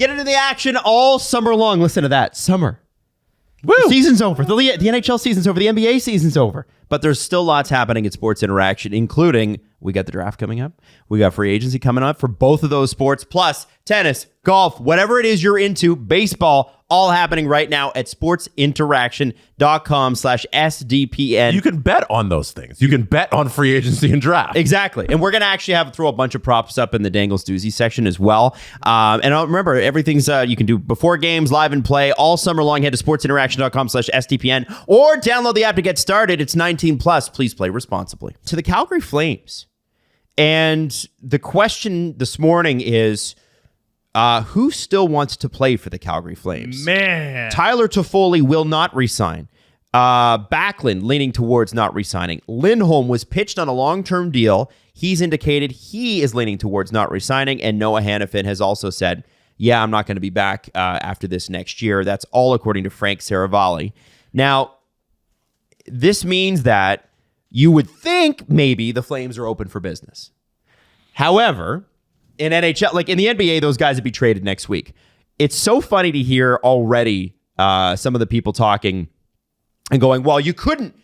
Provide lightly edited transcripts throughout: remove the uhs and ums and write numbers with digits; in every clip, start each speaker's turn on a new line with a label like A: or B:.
A: Get into the action all summer long. Listen to that. Summer.
B: Woo!
A: The season's over. The NHL season's over. The NBA season's over. But there's still lots happening at Sports Interaction, including we got the draft coming up. We got free agency coming up for both of those sports, plus tennis, golf, whatever it is you're into, baseball, all happening right now at sportsinteraction.com/SDPN.
B: You can bet on those things. You can bet on free agency and draft.
A: Exactly. And we're going to actually throw a bunch of props up in the Dangles Doozy section as well. And remember, everything's you can do before games, live and play all summer long. Head to sportsinteraction.com/SDPN or download the app to get started. It's 19 plus. Please play responsibly. To the Calgary Flames. And the question this morning is, who still wants to play for the Calgary Flames?
C: Man.
A: Tyler Toffoli will not resign. Backlund leaning towards not resigning. Lindholm was pitched on a long-term deal. He's indicated he is leaning towards not resigning. And Noah Hanifin has also said, yeah, I'm not going to be back after this next year. That's all according to Frank Saravalli. Now, this means that you would think maybe the Flames are open for business. However, in NHL, like in the NBA, those guys would be traded next week. It's so funny to hear already some of the people talking and going, well, you couldn't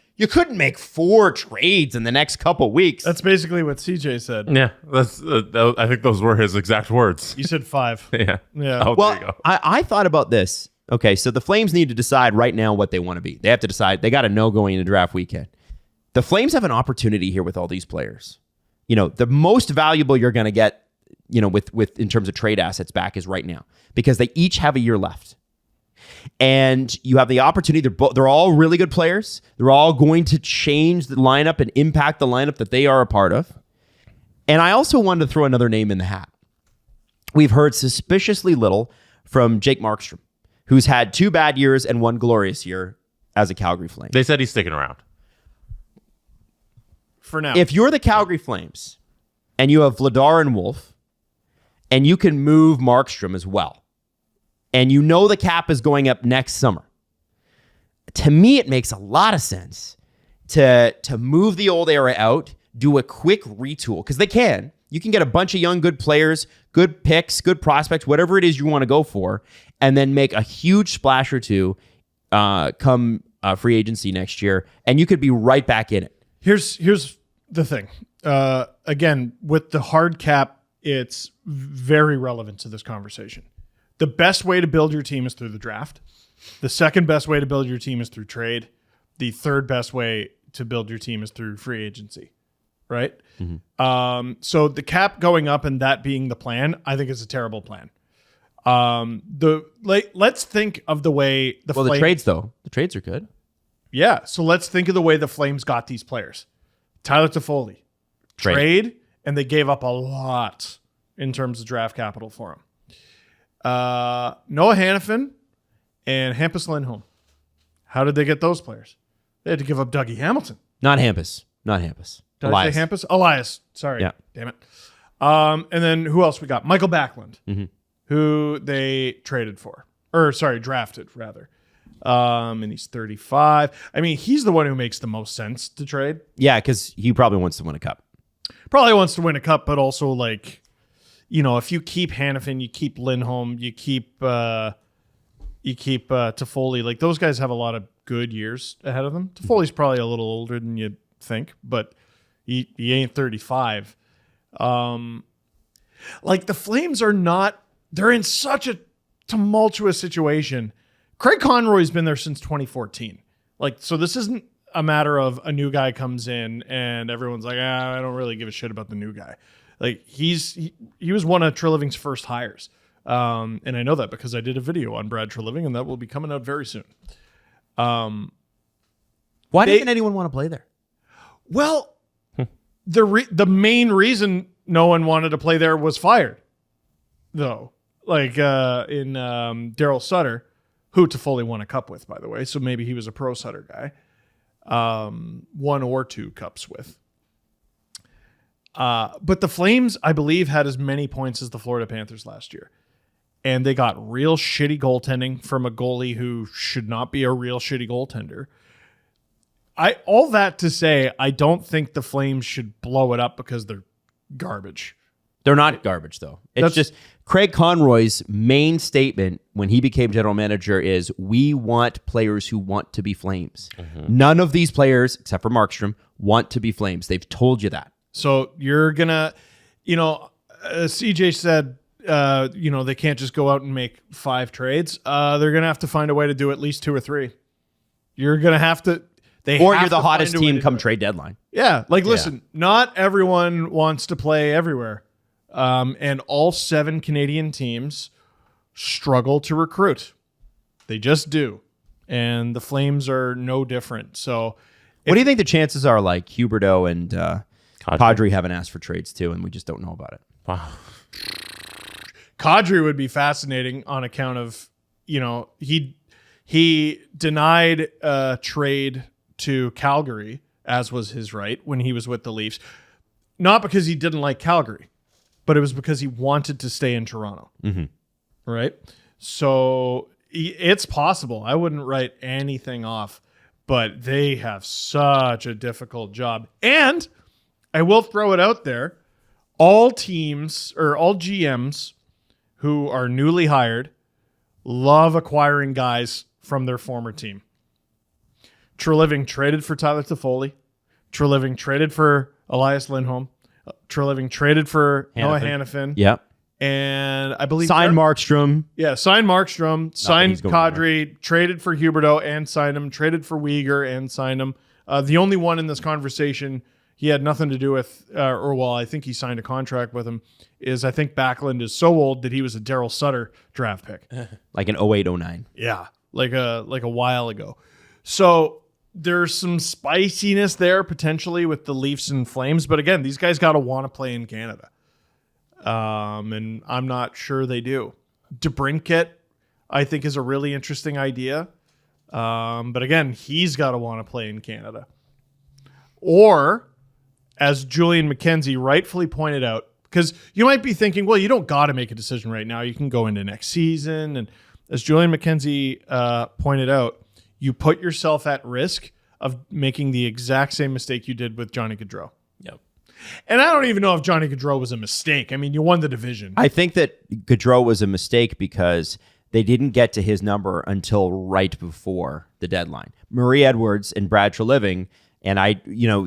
A: make 4 trades in the next couple weeks.
C: That's basically what CJ said.
B: Yeah, that's. I think those were his exact words.
C: You said 5.
B: Yeah.
C: Yeah.
B: Oh,
A: Well,
B: there you go.
A: I thought about this. Okay, so the Flames need to decide right now what they want to be. They have to decide. They got to know going into draft weekend. The Flames have an opportunity here with all these players. You know, the most valuable you're going to get, you know, with in terms of trade assets back is right now because they each have a year left. And you have the opportunity. They're all really good players. They're all going to change the lineup and impact the lineup that they are a part of. And I also wanted to throw another name in the hat. We've heard suspiciously little from Jake Markstrom, who's had 2 bad years and 1 glorious year as a Calgary Flame.
B: They said he's sticking around.
C: For now.
A: If you're the Calgary Flames and you have Vladar and Wolf, and you can move Markstrom as well, and you know the cap is going up next summer, to me it makes a lot of sense to move the old era out, do a quick retool, because they can. You can get a bunch of young, good players, good picks, good prospects, whatever it is you want to go for, and then make a huge splash or two come free agency next year, and you could be right back in it.
C: Here's the thing. Again, with the hard cap, it's very relevant to this conversation. The best way to build your team is through the draft. The second best way to build your team is through trade. The third best way to build your team is through free agency, right? Mm-hmm. So the cap going up and that being the plan, I think is a terrible plan. Let's think of the way the
A: Well, the trades, though. The trades are good.
C: Yeah, so let's think of the way the Flames got these players. Tyler Toffoli. Trade, and they gave up a lot in terms of draft capital for him. Noah Hanifin and Hampus Lindholm. How did they get those players? They had to give up Dougie Hamilton.
A: Not Hampus.
C: Did I say Hampus? Elias. Sorry.
A: Yeah.
C: Damn it. And then who else we got? Michael Backlund, who they drafted rather. And he's 35. I mean, he's the one who makes the most sense to trade.
A: Yeah, because he probably wants to win a cup.
C: Probably wants to win a cup, but also like, you know, if you keep Hanifin, you keep Lindholm, you keep Toffoli, like those guys have a lot of good years ahead of them. Toffoli's probably a little older than you'd think, but he ain't 35. Like the Flames they're in such a tumultuous situation. Craig Conroy's been there since 2014. Like, so this isn't a matter of a new guy comes in and everyone's like, I don't really give a shit about the new guy. Like he was one of Treliving's first hires. And I know that because I did a video on Brad Treliving and that will be coming out very soon.
A: Why didn't anyone want to play there?
C: Well, the main reason no one wanted to play there was fired, though. Like in Daryl Sutter, who Toffoli won a cup with, by the way. So maybe he was a pro Sutter guy. 1 or 2 cups with. But the Flames, I believe, had as many points as the Florida Panthers last year. And they got real shitty goaltending from a goalie who should not be a real shitty goaltender. All that to say, I don't think the Flames should blow it up because they're garbage.
A: They're not garbage, though. It's just Craig Conroy's main statement when he became general manager is, we want players who want to be Flames. None of these players, except for Markstrom, want to be Flames. They've told you that.
C: So you're going to, CJ said, they can't just go out and make 5 trades. They're going to have to find a way to do at least 2 or 3. You're going to have to.
A: Or you're the hottest team come trade deadline.
C: Yeah. Listen, not everyone wants to play everywhere. And all 7 Canadian teams struggle to recruit. They just do. And the Flames are no different. So
A: what do you think the chances are, like Huberdeau and Kadri haven't asked for trades too, and we just don't know about it?
B: Wow.
C: Gaudreau would be fascinating on account of, he denied a trade to Calgary, as was his right when he was with the Leafs. Not because he didn't like Calgary, but it was because he wanted to stay in Toronto. Right? So it's possible. I wouldn't write anything off, but they have such a difficult job. And I will throw it out there. All teams or all GMs who are newly hired love acquiring guys from their former team. Treliving traded for Tyler Toffoli. Treliving traded for Elias Lindholm. Treliving traded for Noah Hanifin.
A: Yep.
C: And I believe
A: signed Markstrom.
C: Yeah, signed Markstrom, signed Kadri, traded for Huberdeau and signed him, traded for Weegar and signed him. The only one in this conversation he had nothing to do with, I think he signed a contract with him, is I think Backlund is so old that he was a Daryl Sutter draft pick.
A: Like an 08-09.
C: Yeah, like a while ago. So there's some spiciness there potentially with the Leafs and Flames. But again, these guys got to want to play in Canada. And I'm not sure they do. DeBrincat, I think, is a really interesting idea. But again, he's got to want to play in Canada. Or, as Julian McKenzie rightfully pointed out, because you might be thinking, well, you don't got to make a decision right now. You can go into next season. And as Julian McKenzie pointed out, you put yourself at risk of making the exact same mistake you did with Johnny Gaudreau.
B: Yep.
C: And I don't even know if Johnny Gaudreau was a mistake. I mean, you won the division.
A: I think that Gaudreau was a mistake because they didn't get to his number until right before the deadline. Murray Edwards and Brad Treliving, and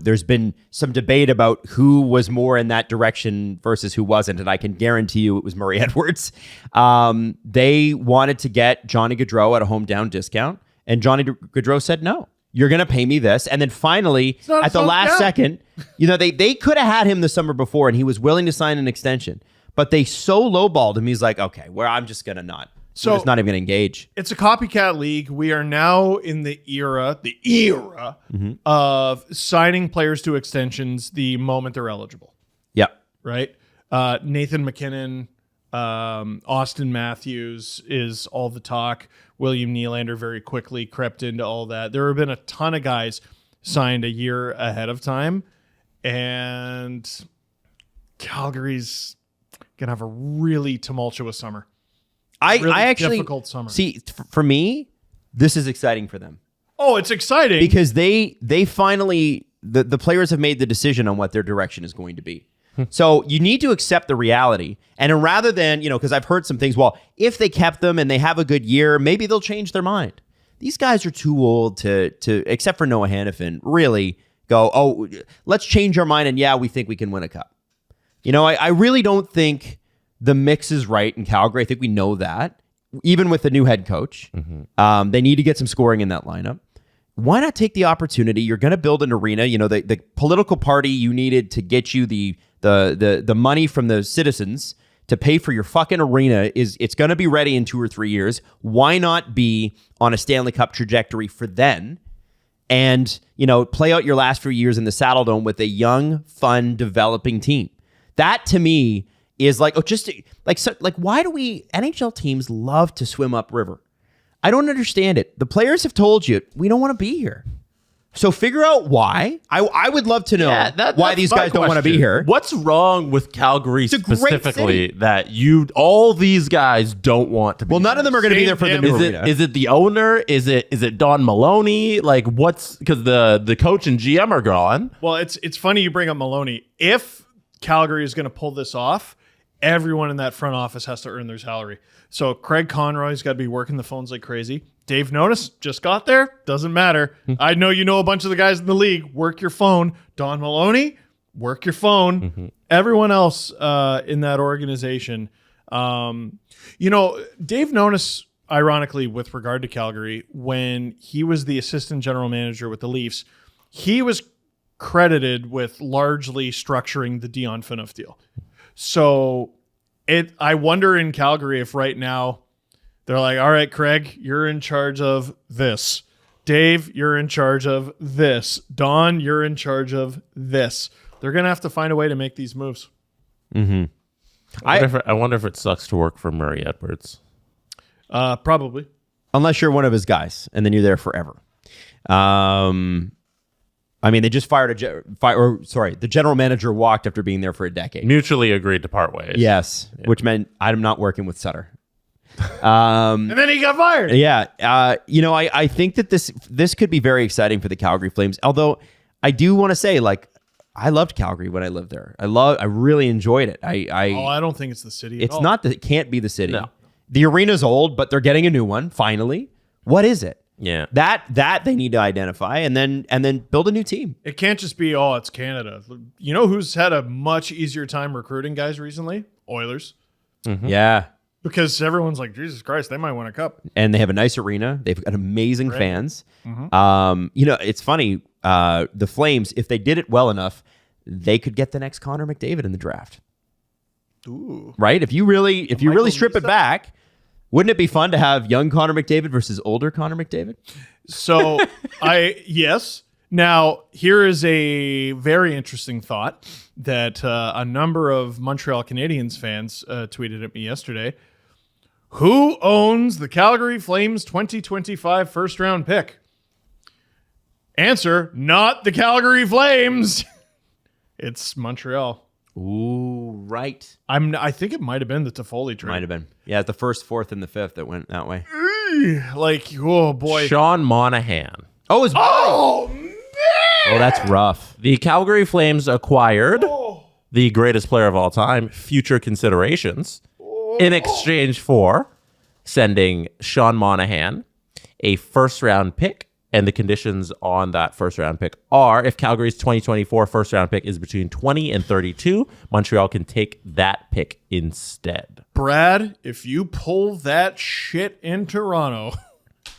A: there's been some debate about who was more in that direction versus who wasn't, and I can guarantee you it was Murray Edwards. They wanted to get Johnny Gaudreau at a hometown discount, and Johnny Gaudreau said, no, you're going to pay me this. And then finally, at the last second, they could have had him the summer before, and he was willing to sign an extension, but they so lowballed him, he's like, okay, I'm just going to not. So it's not even going to engage.
C: It's a copycat league. We are now in the era of signing players to extensions the moment they're eligible.
A: Yep.
C: Right? Nathan McKinnon, Austin Matthews is all the talk. William Nylander very quickly crept into all that. There have been a ton of guys signed a year ahead of time, and Calgary's going to have a really tumultuous summer.
A: I actually
C: difficult summer.
A: See, for me, this is exciting for them.
C: Oh, it's exciting
A: because they finally the players have made the decision on what their direction is going to be. So you need to accept the reality, and rather than because I've heard some things. Well, if they kept them and they have a good year, maybe they'll change their mind. These guys are too old to except for Noah Hanifin, really go. Oh, let's change our mind, and we think we can win a cup. I really don't think the mix is right in Calgary. I think we know that, even with the new head coach. They need to get some scoring in that lineup. Why not take the opportunity? You're going to build an arena. The political party you needed to get you the money from the citizens to pay for your fucking arena it's going to be ready in 2 or 3 years. Why not be on a Stanley Cup trajectory for then? And play out your last few years in the Saddle Dome with a young, fun, developing team. That to me is why do we NHL teams love to swim upriver? I don't understand it. The players have told you we don't want to be here. So figure out why. I would love to know why these guys don't want to be here.
B: What's wrong with Calgary specifically that all these guys don't want to be?
A: Well, none of them are going to be there for the new arena.
B: Is it the owner? Is it Don Maloney? Because the coach and GM are gone.
C: Well, it's funny you bring up Maloney. If Calgary is going to pull this off, everyone in that front office has to earn their salary. So Craig Conroy's got to be working the phones like crazy. Dave Notice just got there. Doesn't matter. I know you know a bunch of the guys in the league. Work your phone. Don Maloney, work your phone. Everyone else in that organization. Dave Notice, ironically, with regard to Calgary, when he was the assistant general manager with the Leafs, he was credited with largely structuring the Dion Phaneuf deal. So I wonder in Calgary if right now they're like, all right, Craig, you're in charge of this. Dave, you're in charge of this. Don, you're in charge of this. They're going to have to find a way to make these moves.
B: I wonder if it sucks to work for Murray Edwards.
C: Probably.
A: Unless you're one of his guys, and then you're there forever. They just fired the general manager walked after being there for a decade.
B: Mutually agreed to part ways.
A: Yes, which meant I'm not working with Sutter. And
C: then he got fired.
A: Yeah. I think that this could be very exciting for the Calgary Flames. Although I do want to say, I loved Calgary when I lived there. I really enjoyed it.
C: I don't think it's the city.
A: It's not that it can't be the city.
B: No.
A: The arena's old, but they're getting a new one finally. What is it?
B: Yeah.
A: That they need to identify and then build a new team.
C: It can't just be, it's Canada. You know who's had a much easier time recruiting guys recently? Oilers.
A: Yeah.
C: Because everyone's like, Jesus Christ, they might win a cup.
A: And they have a nice arena. They've got amazing fans. It's funny. The Flames, if they did it well enough, they could get the next Connor McDavid in the draft.
C: Ooh.
A: Right? If you really strip it back, wouldn't it be fun to have young Connor McDavid versus older Connor McDavid?
C: So yes. Now, here is a very interesting thought that a number of Montreal Canadiens fans tweeted at me yesterday. Who owns the Calgary Flames 2025 first round pick? Answer, not the Calgary Flames. It's Montreal.
A: Ooh, right.
C: I think it might have been the Toffoli trade.
A: Might have been. Yeah, the first, fourth, and the fifth that went that way.
C: Oh boy.
B: Sean Monahan.
A: Oh, it's
C: man!
A: Oh, that's rough.
B: The Calgary Flames acquired the greatest player of all time, future considerations, in exchange for sending Sean Monahan a first-round pick. And the conditions on that first-round pick are, if Calgary's 2024 first-round pick is between 20 and 32, Montreal can take that pick instead.
C: Brad, if you pull that shit in Toronto,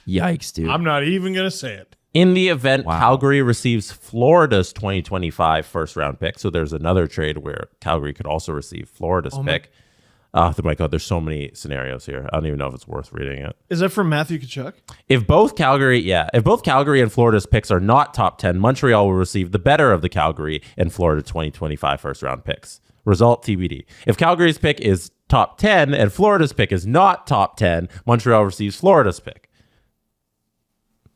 A: yikes, dude.
C: I'm not even going to say it.
B: In the event Calgary receives Florida's 2025 first-round pick, so there's another trade where Calgary could also receive Florida's pick. Oh my God, there's so many scenarios here. I don't even know if it's worth reading it.
C: Is that from Matthew Tkachuk?
B: If both Calgary and Florida's picks are not top 10, Montreal will receive the better of the Calgary and Florida 2025 first-round picks. Result TBD. If Calgary's pick is top 10 and Florida's pick is not top 10, Montreal receives Florida's pick.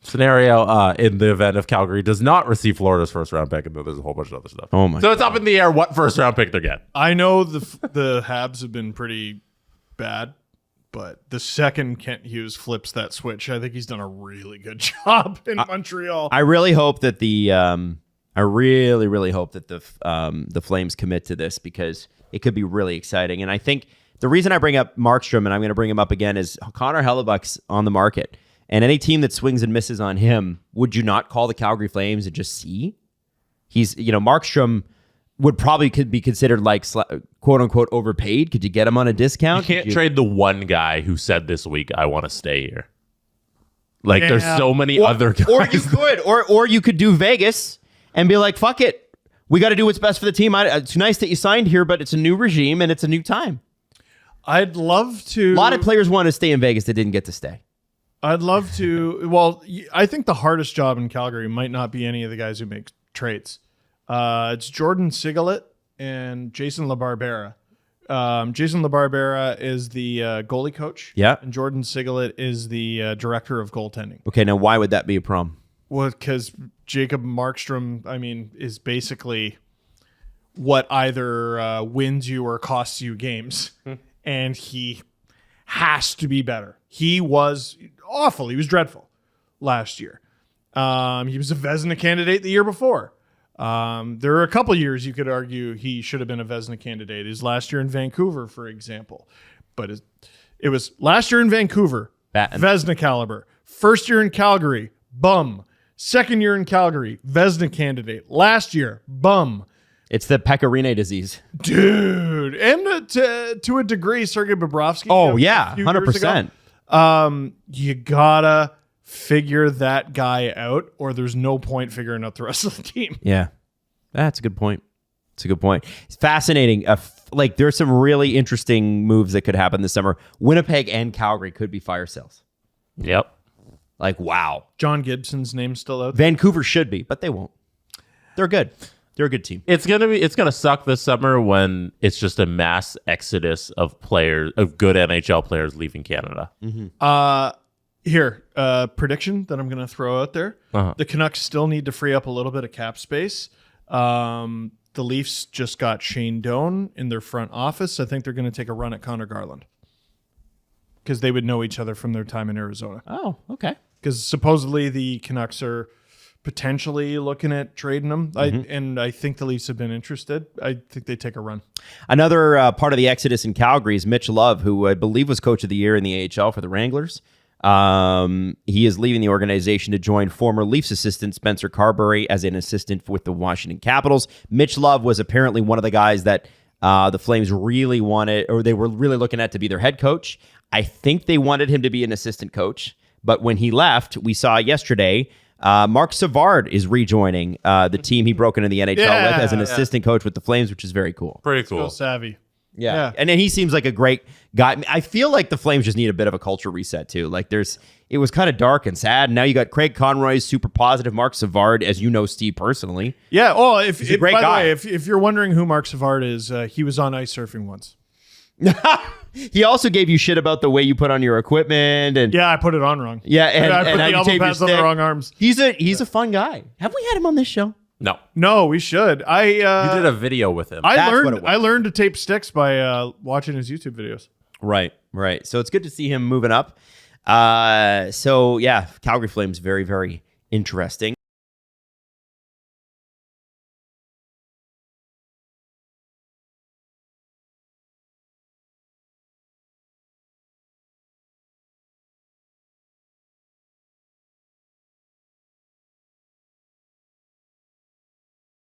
B: Scenario in the event of Calgary does not receive Florida's first-round pick, and then there's a whole bunch of other stuff.
A: Oh my!
B: So it's up in the air what first-round pick they get.
C: I know the Habs have been pretty bad, but the second Kent Hughes flips that switch, I think he's done a really good job in Montreal.
A: I really hope that the Flames commit to this because it could be really exciting. And I think the reason I bring up Markstrom, and I'm going to bring him up again, is Connor Hellebuck's on the market. And any team that swings and misses on him, would you not call the Calgary Flames and just see? Markstrom would probably could be considered quote unquote overpaid. Could you get him on a discount?
B: You can't trade the one guy who said this week, I want to stay here. There's so many other guys.
A: Or you could, or you could do Vegas and be like, fuck it. We got to do what's best for the team. It's nice that you signed here, but it's a new regime and it's a new time.
C: I'd love to.
A: A lot of players want to stay in Vegas that didn't get to stay.
C: I'd love to. Well, I think the hardest job in Calgary might not be any of the guys who make trades. It's Jordan Sigalet and Jason LaBarbera. Jason LaBarbera is the goalie coach.
A: Yeah.
C: And Jordan Sigalet is the director of goaltending.
A: Okay, now why would that be a problem?
C: Well, because Jacob Markstrom, is basically what either wins you or costs you games. And he has to be better. He was awful. He was dreadful last year. He was a Vezina candidate the year before. There are a couple years you could argue he should have been a Vezina candidate. His last year in Vancouver, for example. But it was last year in Vancouver, Vezina caliber. First year in Calgary, bum. Second year in Calgary, Vezina candidate. Last year, bum.
A: It's the Pecorine disease.
C: Dude. And to a degree, Sergei Bobrovsky.
A: Oh, yeah, 100%.
C: You gotta figure that guy out, or there's no point figuring out the rest of the team.
A: Yeah, that's a good point. It's a good point. It's fascinating. There's some really interesting moves that could happen this summer. Winnipeg and Calgary could be fire sales.
B: Yep.
A: Wow.
C: John Gibson's name's still out there.
A: Vancouver should be, but they won't. They're good. They're a good team.
B: It's gonna suck this summer when it's just a mass exodus of players, of good NHL players leaving Canada.
C: Here, prediction that I'm going to throw out there. The Canucks still need to free up a little bit of cap space. The Leafs just got Shane Doan in their front office. I think they're going to take a run at Connor Garland because they would know each other from their time in Arizona.
A: Oh, okay.
C: Because supposedly the Canucks are potentially looking at trading him. And I think the Leafs have been interested. I think they take a run.
A: Another part of the exodus in Calgary is Mitch Love, who I believe was coach of the year in the AHL for the Wranglers. He is leaving the organization to join former Leafs assistant Spencer Carberry as an assistant with the Washington Capitals. Mitch Love was apparently one of the guys that the Flames really wanted, or they were really looking at to be their head coach. I think they wanted him to be an assistant coach, but when he left, we saw yesterday, Mark Savard is rejoining the team he broke into the NHL with as an assistant coach with the Flames, which is very cool.
B: Pretty cool.
C: Real savvy.
A: Yeah. And then he seems like a great guy. I feel like the Flames just need a bit of a culture reset too. It was kind of dark and sad. Now you got Craig Conroy, super positive. Mark Savard, as you know, Steve personally.
C: Yeah. Oh,
A: he's a great guy.
C: The way, if you're wondering who Mark Savard is, he was on ice surfing once.
A: He also gave you shit about the way you put on your equipment, and
C: I put it on wrong.
A: Yeah,
C: and I put the elbow pads on the wrong arms.
A: He's a fun guy. Have we had him on this show?
B: No,
C: we should.
B: you did a video with him.
C: I learned to tape sticks by watching his YouTube videos.
A: Right. So it's good to see him moving up. Calgary Flames, very, very interesting.